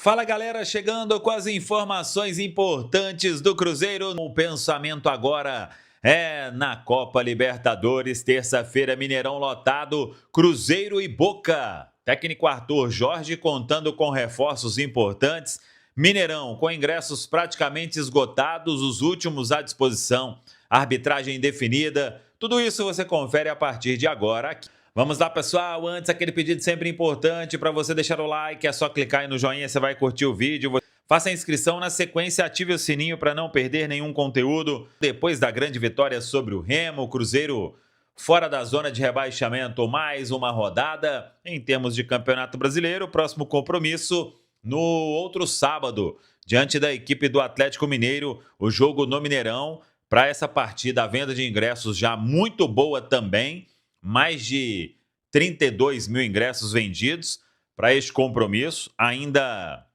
Fala galera, chegando com as informações importantes do Cruzeiro. O pensamento agora é na Copa Libertadores, terça-feira, Mineirão lotado, Cruzeiro e Boca. Técnico Arthur Jorge contando com reforços importantes. Mineirão com ingressos praticamente esgotados, os últimos à disposição. Arbitragem definida. Tudo isso você confere a partir de agora aqui. Vamos lá, pessoal. Antes, aquele pedido sempre importante para você deixar o like. É só clicar aí no joinha, você vai curtir o vídeo. Faça a inscrição na sequência, ative o sininho para não perder nenhum conteúdo. Depois da grande vitória sobre o Remo, o Cruzeiro fora da zona de rebaixamento, mais uma rodada em termos de Campeonato Brasileiro. Próximo compromisso no outro sábado, diante da equipe do Atlético Mineiro, o jogo no Mineirão. Para essa partida, a venda de ingressos já muito boa também. Mais de 32 mil ingressos vendidos para este compromisso. Ainda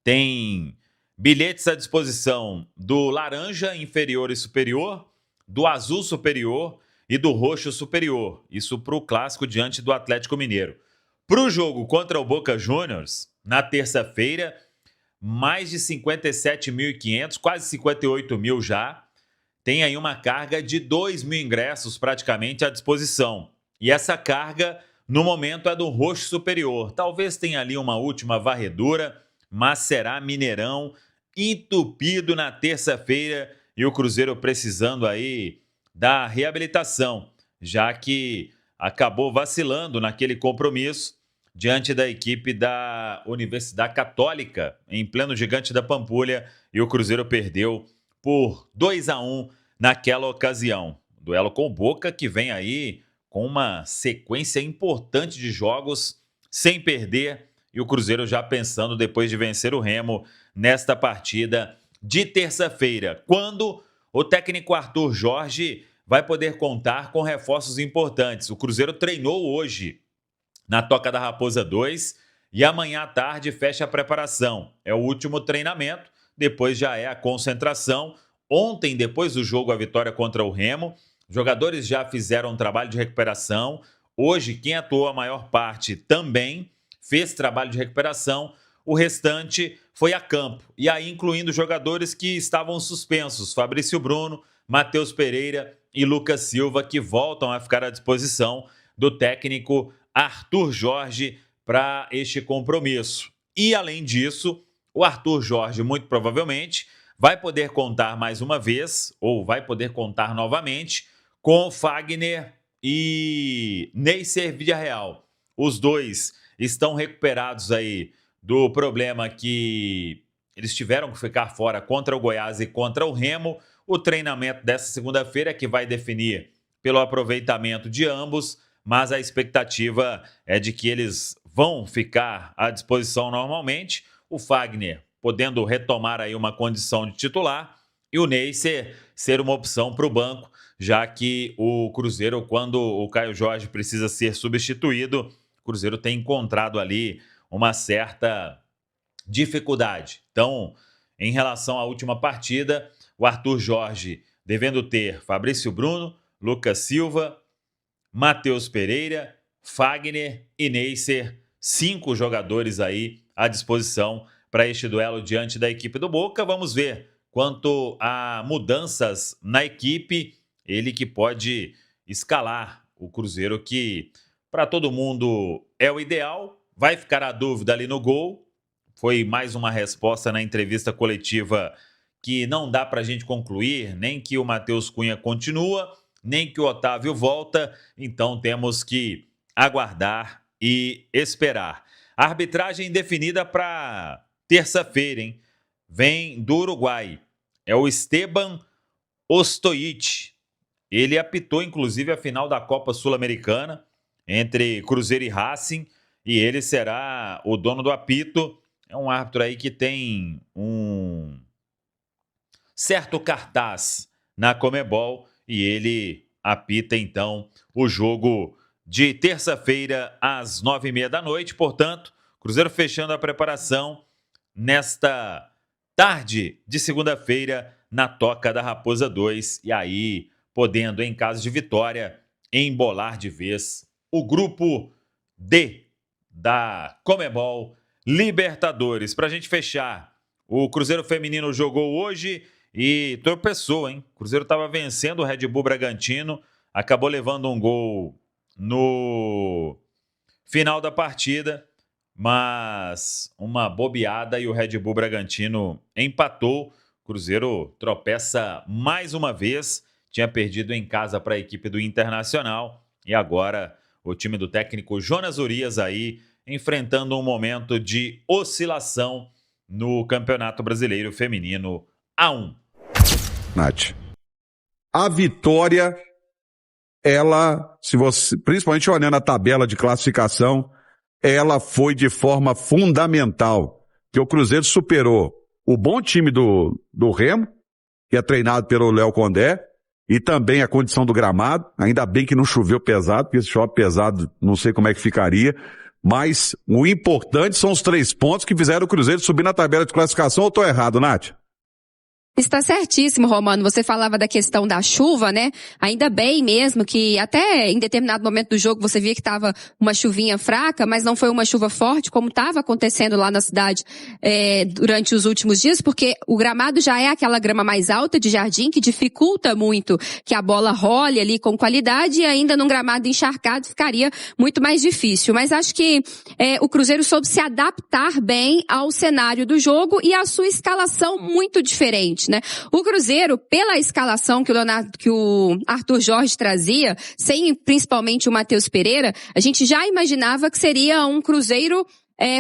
tem bilhetes à disposição do laranja inferior e superior, do azul superior e do roxo superior. Isso para o clássico diante do Atlético Mineiro. Para o jogo contra o Boca Juniors, na terça-feira, mais de 57.500, quase 58 mil já. Tem aí uma carga de 2 mil ingressos praticamente à disposição. E essa carga, no momento, é do roxo superior. Talvez tenha ali uma última varredura, mas será Mineirão entupido na terça-feira e o Cruzeiro precisando aí da reabilitação, já que acabou vacilando naquele compromisso diante da equipe da Universidade Católica, em pleno Gigante da Pampulha, e o Cruzeiro perdeu por 2-1 naquela ocasião. Duelo com o Boca, que vem aí com uma sequência importante de jogos sem perder, e o Cruzeiro já pensando depois de vencer o Remo nesta partida de terça-feira, quando o técnico Arthur Jorge vai poder contar com reforços importantes. O Cruzeiro treinou hoje na Toca da Raposa 2 e amanhã à tarde fecha a preparação. É o último treinamento, depois já é a concentração. Ontem, depois do jogo, a vitória contra o Remo, jogadores já fizeram um trabalho de recuperação. Hoje, quem atuou a maior parte também fez trabalho de recuperação. O restante foi a campo, e aí incluindo jogadores que estavam suspensos, Fabrício Bruno, Matheus Pereira e Lucas Silva, que voltam a ficar à disposição do técnico Arthur Jorge para este compromisso. E, além disso, o Arthur Jorge, muito provavelmente, vai poder contar mais uma vez, ou vai poder contar novamente, com Fagner e Neisser Villarreal. Os dois estão recuperados aí do problema que eles tiveram que ficar fora contra o Goiás e contra o Remo. O treinamento dessa segunda-feira é que vai definir pelo aproveitamento de ambos, mas a expectativa é de que eles vão ficar à disposição normalmente. O Fagner podendo retomar aí uma condição de titular e o Neisser ser uma opção para o banco, já que o Cruzeiro, quando o Caio Jorge precisa ser substituído, o Cruzeiro tem encontrado ali uma certa dificuldade. Então, em relação à última partida, o Arthur Jorge devendo ter Fabrício Bruno, Lucas Silva, Matheus Pereira, Fagner e Neisser, 5 jogadores aí à disposição para este duelo diante da equipe do Boca. Vamos ver quanto a mudanças na equipe, ele que pode escalar o Cruzeiro, que para todo mundo é o ideal. Vai ficar a dúvida ali no gol. Foi mais uma resposta na entrevista coletiva que não dá para a gente concluir, nem que o Matheus Cunha continua, nem que o Otávio volta, então temos que aguardar e esperar. A arbitragem definida para terça-feira, hein? Vem do Uruguai. É o Esteban Ostojic. Ele apitou, inclusive, a final da Copa Sul-Americana entre Cruzeiro e Racing, e ele será o dono do apito. É um árbitro aí que tem um certo cartaz na Conmebol, e ele apita, então, o jogo de terça-feira às 9h30 da noite. Portanto, Cruzeiro fechando a preparação nesta tarde de segunda-feira na Toca da Raposa 2. E aí, podendo, em caso de vitória, embolar de vez o grupo D da Conmebol Libertadores. Para a gente fechar, o Cruzeiro Feminino jogou hoje e tropeçou, hein? O Cruzeiro estava vencendo o Red Bull Bragantino, acabou levando um gol no final da partida, mas uma bobeada e o Red Bull Bragantino empatou. O Cruzeiro tropeça mais uma vez, tinha perdido em casa para a equipe do Internacional e agora o time do técnico Jonas Urias aí enfrentando um momento de oscilação no Campeonato Brasileiro Feminino A1. Nath, a vitória, ela, se você, principalmente olhando a tabela de classificação, ela foi de forma fundamental, que o Cruzeiro superou o bom time do Remo, que é treinado pelo Léo Condé, e também a condição do gramado. Ainda bem que não choveu pesado, porque se chove pesado não sei como é que ficaria, mas o importante são os 3 pontos que fizeram o Cruzeiro subir na tabela de classificação. Ou estou errado, Nath? Está certíssimo, Romano. Você falava da questão da chuva, né? Ainda bem mesmo que até em determinado momento do jogo você via que estava uma chuvinha fraca, mas não foi uma chuva forte, como estava acontecendo lá na cidade durante os últimos dias, porque o gramado já é aquela grama mais alta de jardim que dificulta muito que a bola role ali com qualidade, e ainda num gramado encharcado ficaria muito mais difícil. Mas acho que o Cruzeiro soube se adaptar bem ao cenário do jogo e à sua escalação muito diferente, né? O Cruzeiro, pela escalação que o Arthur Jorge trazia, sem principalmente o Matheus Pereira, a gente já imaginava que seria um Cruzeiro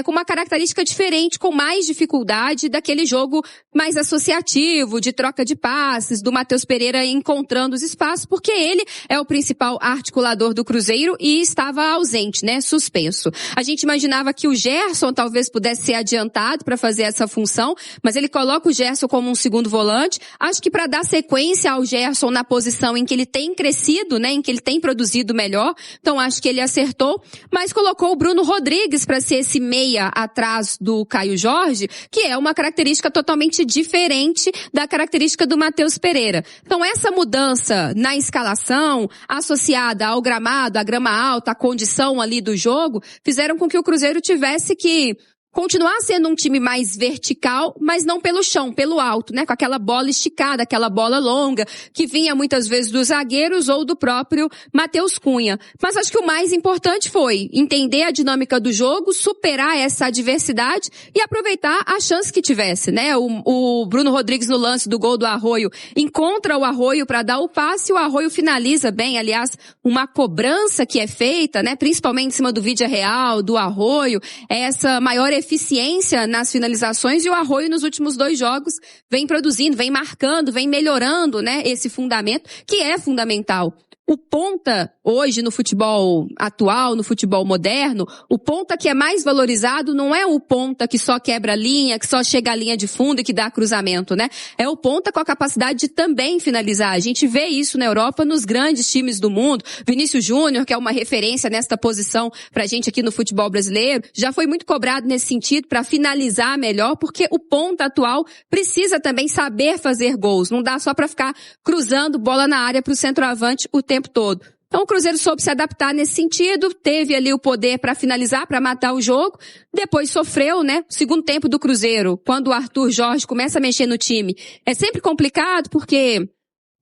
com uma característica diferente, com mais dificuldade daquele jogo mais associativo, de troca de passes, do Matheus Pereira encontrando os espaços, porque ele é o principal articulador do Cruzeiro e estava ausente, né, suspenso. A gente imaginava que o Gerson talvez pudesse ser adiantado para fazer essa função, mas ele coloca o Gerson como um segundo volante. Acho que para dar sequência ao Gerson na posição em que ele tem crescido, né, em que ele tem produzido melhor, então acho que ele acertou, mas colocou o Bruno Rodrigues para ser esse meia atrás do Caio Jorge, que é uma característica totalmente diferente da característica do Matheus Pereira. Então essa mudança na escalação, associada ao gramado, à grama alta, à condição ali do jogo, fizeram com que o Cruzeiro tivesse que continuar sendo um time mais vertical, mas não pelo chão, pelo alto, né? Com aquela bola esticada, aquela bola longa, que vinha muitas vezes dos zagueiros ou do próprio Matheus Cunha. Mas acho que o mais importante foi entender a dinâmica do jogo, superar essa adversidade e aproveitar a chance que tivesse, né? O Bruno Rodrigues no lance do gol do Arroio encontra o Arroio para dar o passe e o Arroio finaliza bem, aliás, uma cobrança que é feita, né? Principalmente em cima do vídeo real, do Arroio, essa maior eficiência nas finalizações, e o Arroio nos últimos 2 jogos vem produzindo, vem marcando, vem melhorando, né, esse fundamento que é fundamental. O ponta, hoje no futebol atual, no futebol moderno, o ponta que é mais valorizado não é o ponta que só quebra a linha, que só chega à linha de fundo e que dá cruzamento, né? É o ponta com a capacidade de também finalizar. A gente vê isso na Europa nos grandes times do mundo. Vinícius Júnior, que é uma referência nesta posição pra gente aqui no futebol brasileiro, já foi muito cobrado nesse sentido para finalizar melhor, porque o ponta atual precisa também saber fazer gols. Não dá só para ficar cruzando bola na área pro centroavante o tempo todo. Então o Cruzeiro soube se adaptar nesse sentido, teve ali o poder para finalizar, para matar o jogo, depois sofreu, né? O segundo tempo do Cruzeiro, quando o Arthur Jorge começa a mexer no time, é sempre complicado porque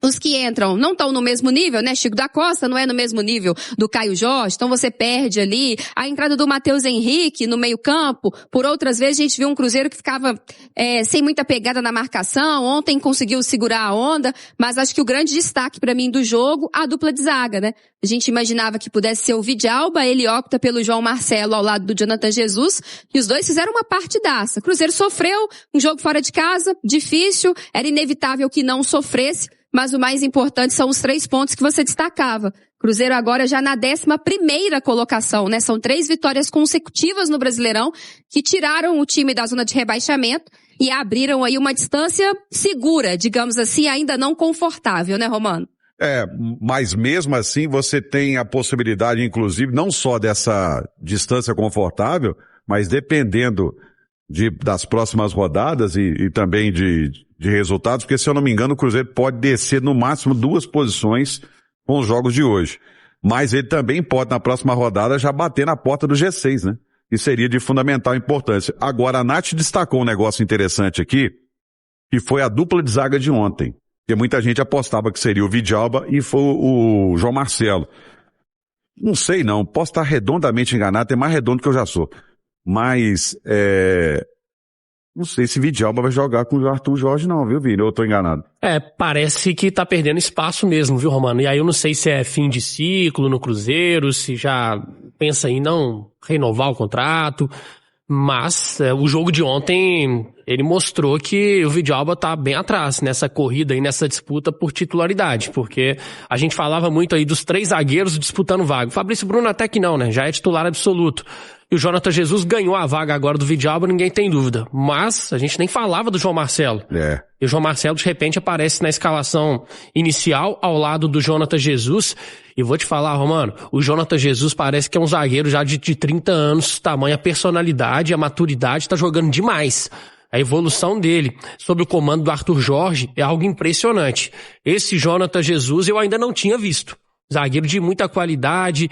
os que entram não estão no mesmo nível, né? Chico da Costa não é no mesmo nível do Caio Jorge, então você perde ali. A entrada do Matheus Henrique no meio campo, por outras vezes a gente viu um Cruzeiro que ficava sem muita pegada na marcação. Ontem conseguiu segurar a onda, mas acho que o grande destaque para mim do jogo, a dupla de zaga, né? A gente imaginava que pudesse ser o Vidalba, ele opta pelo João Marcelo ao lado do Jonathan Jesus, e os dois fizeram uma partidaça. O Cruzeiro sofreu um jogo fora de casa, difícil, era inevitável que não sofresse, mas o mais importante são os 3 pontos que você destacava. Cruzeiro agora já na 11ª colocação, né? São 3 vitórias consecutivas no Brasileirão que tiraram o time da zona de rebaixamento e abriram aí uma distância segura, digamos assim, ainda não confortável, né, Romano? Mas mesmo assim você tem a possibilidade, inclusive, não só dessa distância confortável, mas dependendo das próximas rodadas e também de resultados, porque se eu não me engano o Cruzeiro pode descer no máximo 2 posições com os jogos de hoje. Mas ele também pode na próxima rodada já bater na porta do G6, né? e seria de fundamental importância. Agora, a Nath destacou um negócio interessante aqui, que foi a dupla de zaga de ontem, porque muita gente apostava que seria o Vidalba e foi o João Marcelo. Não sei não, posso estar redondamente enganado, é mais redondo que eu já sou. Mas, não sei se Vidalba vai jogar com o Arthur Jorge não, viu, Vini? Eu tô enganado. Parece que tá perdendo espaço mesmo, viu, Romano? E aí eu não sei se é fim de ciclo no Cruzeiro, se já pensa em não renovar o contrato, mas o jogo de ontem, ele mostrou que o Vidalba tá bem atrás nessa corrida e nessa disputa por titularidade, porque a gente falava muito aí dos 3 zagueiros disputando vaga. O Fabrício Bruno até que não, né? Já é titular absoluto. E o Jonathan Jesus ganhou a vaga agora do Vidalba, ninguém tem dúvida. Mas a gente nem falava do João Marcelo. E o João Marcelo, de repente, aparece na escalação inicial, ao lado do Jonathan Jesus. E vou te falar, Romano, o Jonathan Jesus parece que é um zagueiro já de 30 anos, tamanha personalidade, a maturidade, tá jogando demais. A evolução dele, sob o comando do Arthur Jorge, é algo impressionante. Esse Jonathan Jesus eu ainda não tinha visto. Zagueiro de muita qualidade,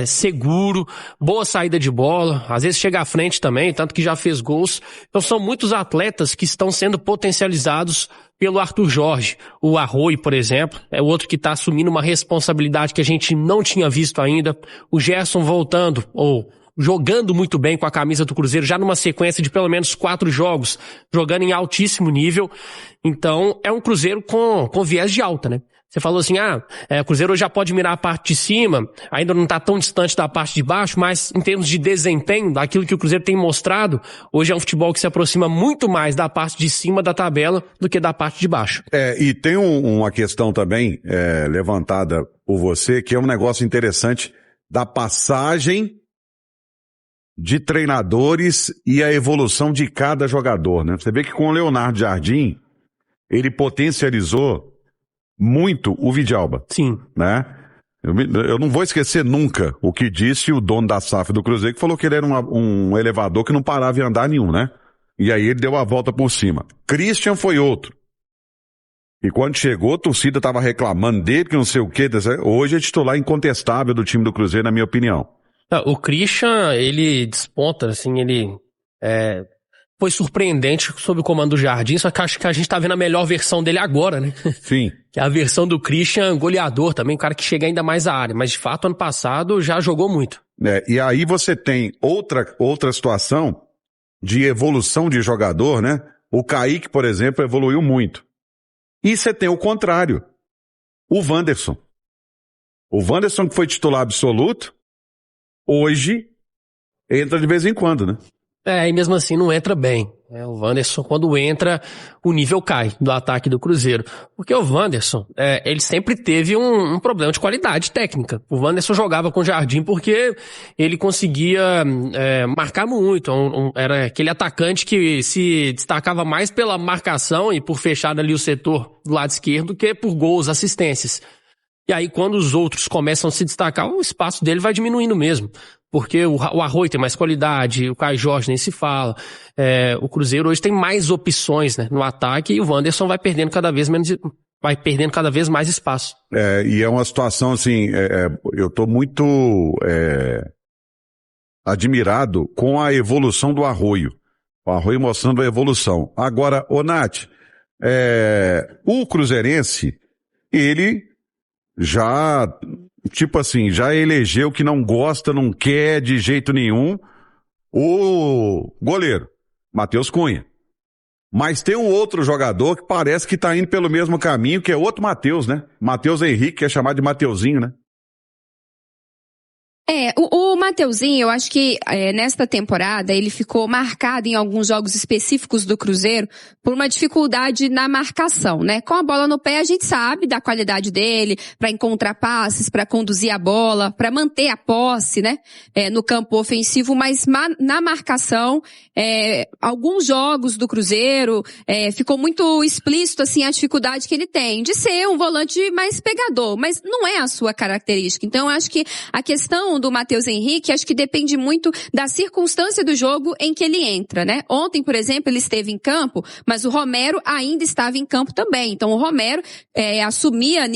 seguro, boa saída de bola, às vezes chega à frente também, tanto que já fez gols. Então são muitos atletas que estão sendo potencializados pelo Arthur Jorge. O Arroio, por exemplo, é outro que está assumindo uma responsabilidade que a gente não tinha visto ainda. O Gerson voltando, ou jogando muito bem com a camisa do Cruzeiro, já numa sequência de pelo menos 4 jogos, jogando em altíssimo nível. Então é um Cruzeiro com viés de alta, né? Você falou assim, o Cruzeiro hoje já pode mirar a parte de cima, ainda não está tão distante da parte de baixo, mas em termos de desempenho, daquilo que o Cruzeiro tem mostrado, hoje é um futebol que se aproxima muito mais da parte de cima da tabela do que da parte de baixo. E tem uma questão também levantada por você, que é um negócio interessante da passagem de treinadores e a evolução de cada jogador, né? Você vê que com o Leonardo Jardim, ele potencializou muito o Vidalba. Sim. Né? Eu não vou esquecer nunca o que disse o dono da SAF do Cruzeiro, que falou que ele era um elevador que não parava em andar nenhum, né? E aí ele deu a volta por cima. Christian foi outro. E quando chegou, a torcida estava reclamando dele, que não sei o quê. Hoje é titular incontestável do time do Cruzeiro, na minha opinião. O Christian, ele desponta, assim, ele foi surpreendente sob o comando do Jardim, só que acho que a gente tá vendo a melhor versão dele agora, né? Sim. Que é a versão do Christian goleador também, um cara que chega ainda mais à área, mas de fato ano passado já jogou muito. E aí você tem outra situação de evolução de jogador, né? O Kaique, por exemplo, evoluiu muito. E você tem o contrário, o Wanderson. O Wanderson, que foi titular absoluto, hoje entra de vez em quando, né? E mesmo assim não entra bem. O Wanderson, quando entra, o nível cai do ataque do Cruzeiro. Porque o Wanderson, ele sempre teve um problema de qualidade técnica. O Wanderson jogava com o Jardim porque ele conseguia marcar muito. Era aquele atacante que se destacava mais pela marcação e por fechar ali o setor do lado esquerdo que por gols, assistências. E aí quando os outros começam a se destacar, o espaço dele vai diminuindo mesmo. Porque o Arroio tem mais qualidade, o Caio Jorge nem se fala. O Cruzeiro hoje tem mais opções, né, no ataque, e o Wanderson vai perdendo cada vez mais espaço. E é uma situação assim, eu tô muito admirado com a evolução do Arroio. O Arroio mostrando a evolução. Agora, Nath, o cruzeirense, ele já elegeu que não gosta, não quer de jeito nenhum o goleiro, Matheus Cunha. Mas tem um outro jogador que parece que tá indo pelo mesmo caminho, que é outro Matheus, né? Matheus Henrique, que é chamado de Mateuzinho, né? O Mateuzinho, eu acho que nesta temporada ele ficou marcado em alguns jogos específicos do Cruzeiro por uma dificuldade na marcação, né? Com a bola no pé a gente sabe da qualidade dele para encontrar passes, para conduzir a bola, para manter a posse, né? No campo ofensivo, mas na marcação, alguns jogos do Cruzeiro ficou muito explícito assim a dificuldade que ele tem de ser um volante mais pegador, mas não é a sua característica. Então eu acho que a questão questão do Matheus Henrique, acho que depende muito da circunstância do jogo em que ele entra, né? Ontem, por exemplo, ele esteve em campo, mas o Romero ainda estava em campo também. Então o Romero assumia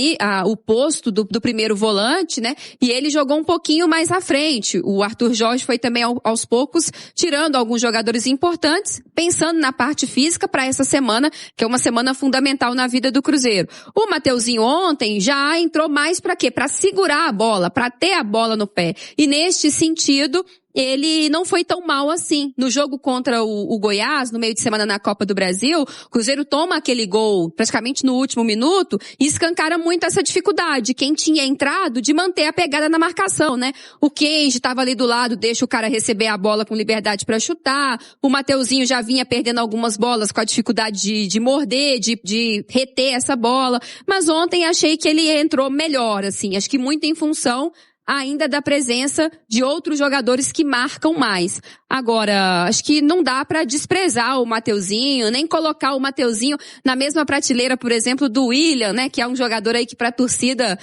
o posto do primeiro volante, né? E ele jogou um pouquinho mais à frente. O Arthur Jorge foi também aos poucos tirando alguns jogadores importantes, pensando na parte física para essa semana, que é uma semana fundamental na vida do Cruzeiro. O Mateuzinho ontem já entrou mais para quê? Para segurar a bola, para ter a bola no pé. E neste sentido, ele não foi tão mal assim. No jogo contra o Goiás, no meio de semana na Copa do Brasil, o Cruzeiro toma aquele gol praticamente no último minuto e escancara muito essa dificuldade. Quem tinha entrado de manter a pegada na marcação, né? O Kenji estava ali do lado, deixa o cara receber a bola com liberdade para chutar. O Mateuzinho já vinha perdendo algumas bolas com a dificuldade de morder, de reter essa bola. Mas ontem achei que ele entrou melhor, assim. Acho que muito em função ainda da presença de outros jogadores que marcam mais. Agora, acho que não dá para desprezar o Mateuzinho, nem colocar o Mateuzinho na mesma prateleira, por exemplo, do William, né, que é um jogador aí que pra torcida,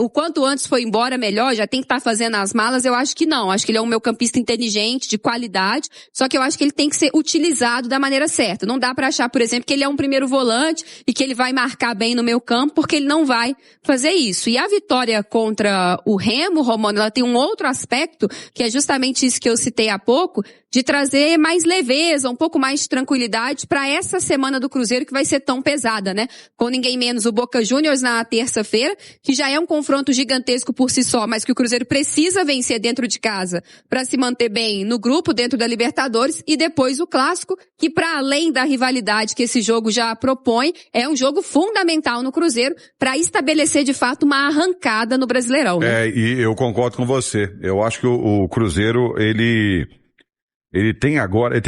o quanto antes foi embora melhor, já tem que estar fazendo as malas. Eu acho que não, acho que ele é um meio-campista inteligente, de qualidade, só que eu acho que ele tem que ser utilizado da maneira certa. Não dá para achar, por exemplo, que ele é um primeiro volante e que ele vai marcar bem no meio campo, porque ele não vai fazer isso. E a vitória contra o Remo, Romano, ela tem um outro aspecto, que é justamente isso que eu citei há pouco, de trazer mais leveza, um pouco mais de tranquilidade para essa semana do Cruzeiro que vai ser tão pesada, né? Com ninguém menos o Boca Juniors na terça-feira, que já é um confronto gigantesco por si só, mas que o Cruzeiro precisa vencer dentro de casa para se manter bem no grupo, dentro da Libertadores, e depois o Clássico, que para além da rivalidade que esse jogo já propõe, é um jogo fundamental no Cruzeiro para estabelecer de fato uma arrancada no Brasileirão, né? E eu concordo com você. Eu acho que o Cruzeiro, ele tem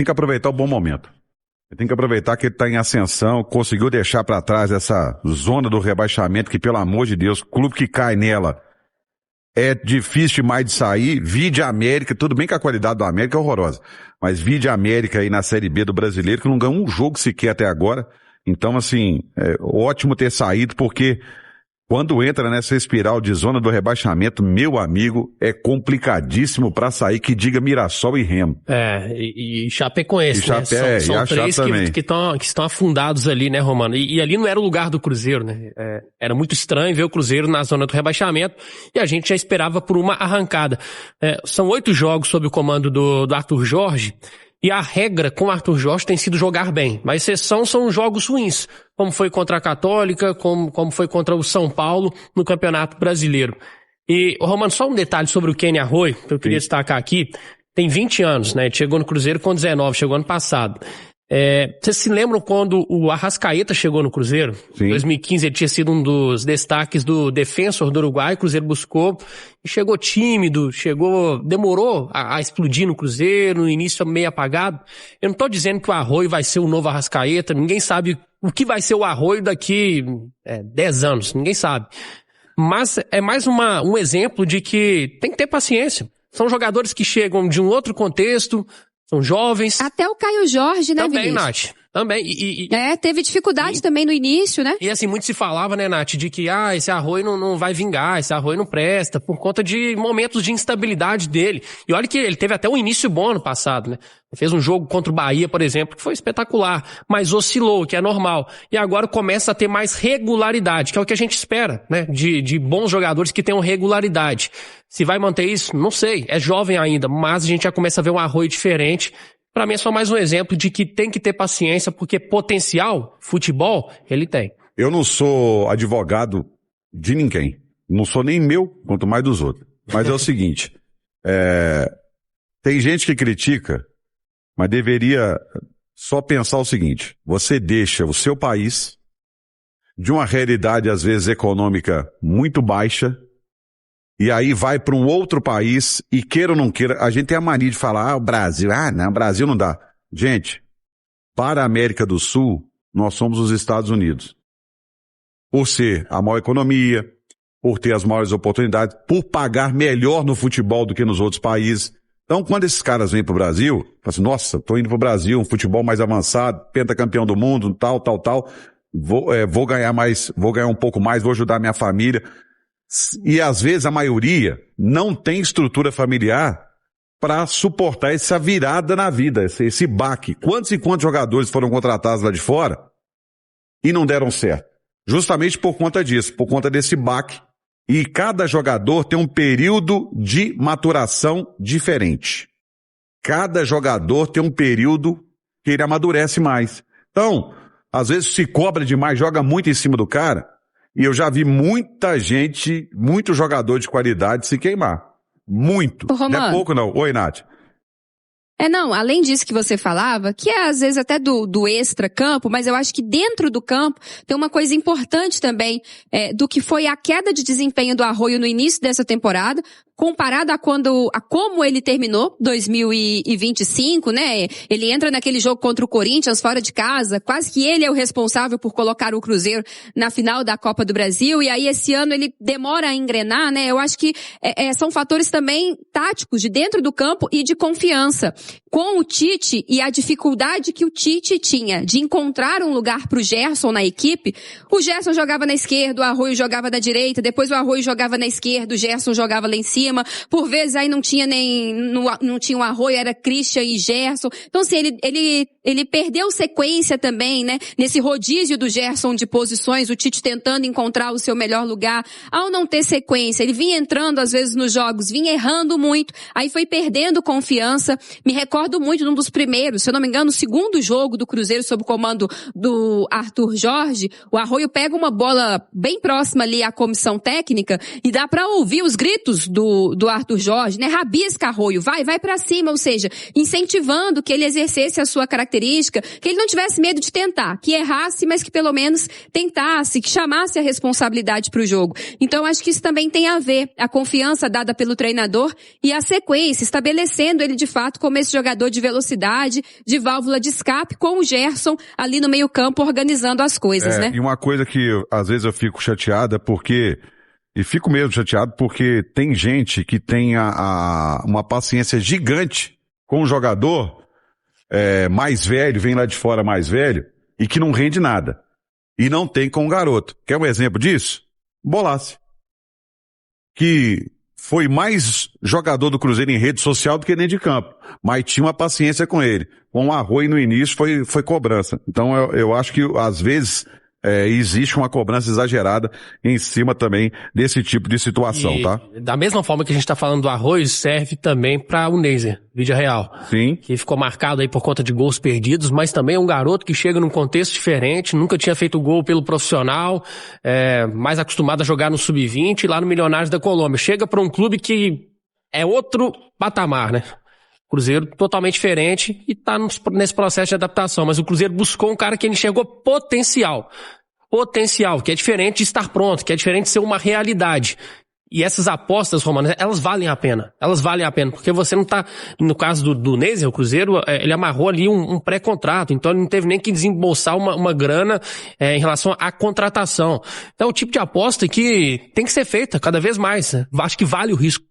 que aproveitar o bom momento. Ele tem que aproveitar que ele está em ascensão, conseguiu deixar para trás essa zona do rebaixamento, que pelo amor de Deus, clube que cai nela é difícil demais de sair. Vide América, tudo bem que a qualidade do América é horrorosa, mas vide América aí na Série B do Brasileiro, que não ganhou um jogo sequer até agora. Então, assim, é ótimo ter saído, porque quando entra nessa espiral de zona do rebaixamento, meu amigo, é complicadíssimo pra sair, que diga Mirassol e Remo. E Chapecoense, né? São três que estão afundados ali, né, Romano? E ali não era o lugar do Cruzeiro, né? Era muito estranho ver o Cruzeiro na zona do rebaixamento e a gente já esperava por uma arrancada. São 8 jogos sob o comando do Arthur Jorge. E a regra com o Arthur Jorge tem sido jogar bem. A exceção são jogos ruins, como foi contra a Católica, como foi contra o São Paulo no Campeonato Brasileiro. E, Romano, só um detalhe sobre o Kenny Arroyo, que eu queria destacar aqui. Tem 20 anos, né? Ele chegou no Cruzeiro com 19, chegou ano passado. Vocês se lembram quando o Arrascaeta chegou no Cruzeiro? Sim. Em 2015 ele tinha sido um dos destaques do Defensor do Uruguai, o Cruzeiro buscou e chegou tímido, demorou a explodir no Cruzeiro, no início meio apagado. Eu não tô dizendo que o Arroyo vai ser o novo Arrascaeta, ninguém sabe o que vai ser o Arroyo daqui 10 anos, ninguém sabe. Mas é mais um exemplo de que tem que ter paciência. São jogadores que chegam de um outro contexto, são jovens. Até o Caio Jorge, né, também, Vinícius? Nath. Também. Teve dificuldade também no início, né? E assim, muito se falava, né, Nath, de que esse Arroyo não vai vingar, esse Arroyo não presta, por conta de momentos de instabilidade dele. E olha que ele teve até um início bom ano passado, né? Ele fez um jogo contra o Bahia, por exemplo, que foi espetacular, mas oscilou, que é normal. E agora começa a ter mais regularidade, que é o que a gente espera, né? De bons jogadores que tenham regularidade. Se vai manter isso, não sei. É jovem ainda, mas a gente já começa a ver um Arroyo diferente. Pra mim é só mais um exemplo de que tem que ter paciência, porque potencial, futebol, ele tem. Eu não sou advogado de ninguém. Não sou nem meu, quanto mais dos outros. Mas é o seguinte, tem gente que critica, mas deveria só pensar o seguinte: você deixa o seu país de uma realidade, às vezes, econômica muito baixa, e aí vai para um outro país, e queira ou não queira, a gente tem a mania de falar, o Brasil, não, o Brasil não dá. Gente, para a América do Sul, nós somos os Estados Unidos. Por ser a maior economia, por ter as maiores oportunidades, por pagar melhor no futebol do que nos outros países. Então, quando esses caras vêm pro Brasil, falam assim, nossa, tô indo pro Brasil, um futebol mais avançado, pentacampeão do mundo, tal, vou ganhar um pouco mais, vou ajudar minha família. E às vezes a maioria não tem estrutura familiar para suportar essa virada na vida, esse baque. Quantos e quantos jogadores foram contratados lá de fora e não deram certo? Justamente por conta disso, por conta desse baque. E cada jogador tem um período de maturação diferente. Cada jogador tem um período que ele amadurece mais. Então, às vezes se cobra demais, joga muito em cima do cara, e eu já vi muita gente, muito jogador de qualidade se queimar. Muito. Não é pouco não. Oi, Nath. Não, além disso que você falava, que é às vezes até do extra-campo, mas eu acho que dentro do campo tem uma coisa importante também, do que foi a queda de desempenho do Arroio no início dessa temporada, comparado a como ele terminou, 2025, né? Ele entra naquele jogo contra o Corinthians, fora de casa, quase que ele é o responsável por colocar o Cruzeiro na final da Copa do Brasil, e aí esse ano ele demora a engrenar, né? Eu acho que são fatores também táticos, de dentro do campo e de confiança. Com o Tite e a dificuldade que o Tite tinha de encontrar um lugar pro Gerson na equipe, o Gerson jogava na esquerda, o Arroio jogava na direita, depois o Arroio jogava na esquerda, o Gerson jogava lá em cima, por vezes aí não tinha o Arroio, era Christian e Gerson. Então assim, ele perdeu sequência também, né? Nesse rodízio do Gerson de posições, o Tite tentando encontrar o seu melhor lugar. Ao não ter sequência, ele vinha entrando às vezes nos jogos, vinha errando muito, aí foi perdendo confiança. Me recordo muito de um dos primeiros, se eu não me engano, o segundo jogo do Cruzeiro sob o comando do Arthur Jorge, o Arroio pega uma bola bem próxima ali à comissão técnica e dá pra ouvir os gritos do Arthur Jorge, né? Rabisca Arroio, vai pra cima, ou seja, incentivando que ele exercesse a sua característica, que ele não tivesse medo de tentar, que errasse, mas que pelo menos tentasse, que chamasse a responsabilidade pro jogo. Então acho que isso também tem a ver, a confiança dada pelo treinador e a sequência, estabelecendo ele de fato como esse jogador de velocidade, de válvula de escape, com o Gerson ali no meio campo organizando as coisas, né? E uma coisa que às vezes eu fico chateada e fico mesmo chateado porque tem gente que tem uma paciência gigante com o jogador mais velho, vem lá de fora mais velho, e que não rende nada. E não tem com o garoto. Quer um exemplo disso? Bolassi. Que foi mais jogador do Cruzeiro em rede social do que nem de campo. Mas tinha uma paciência com ele. Com o Arroio no início foi cobrança. Então eu acho que às vezes existe uma cobrança exagerada em cima também desse tipo de situação, tá? Da mesma forma que a gente tá falando do Arroio, serve também para o Neiser, Vídea Real. Sim. Que ficou marcado aí por conta de gols perdidos, mas também é um garoto que chega num contexto diferente, nunca tinha feito gol pelo profissional, mais acostumado a jogar no Sub-20 lá no Milionários da Colômbia. Chega para um clube que é outro patamar, né? Cruzeiro totalmente diferente e tá nesse processo de adaptação. Mas o Cruzeiro buscou um cara que ele enxergou potencial. Potencial, que é diferente de estar pronto, que é diferente de ser uma realidade. E essas apostas, Romano, elas valem a pena. Elas valem a pena, porque você não tá... No caso do Neiser, o Cruzeiro, ele amarrou ali um pré-contrato, então ele não teve nem que desembolsar uma grana em relação à contratação. Então é o tipo de aposta que tem que ser feita cada vez mais, né? Acho que vale o risco.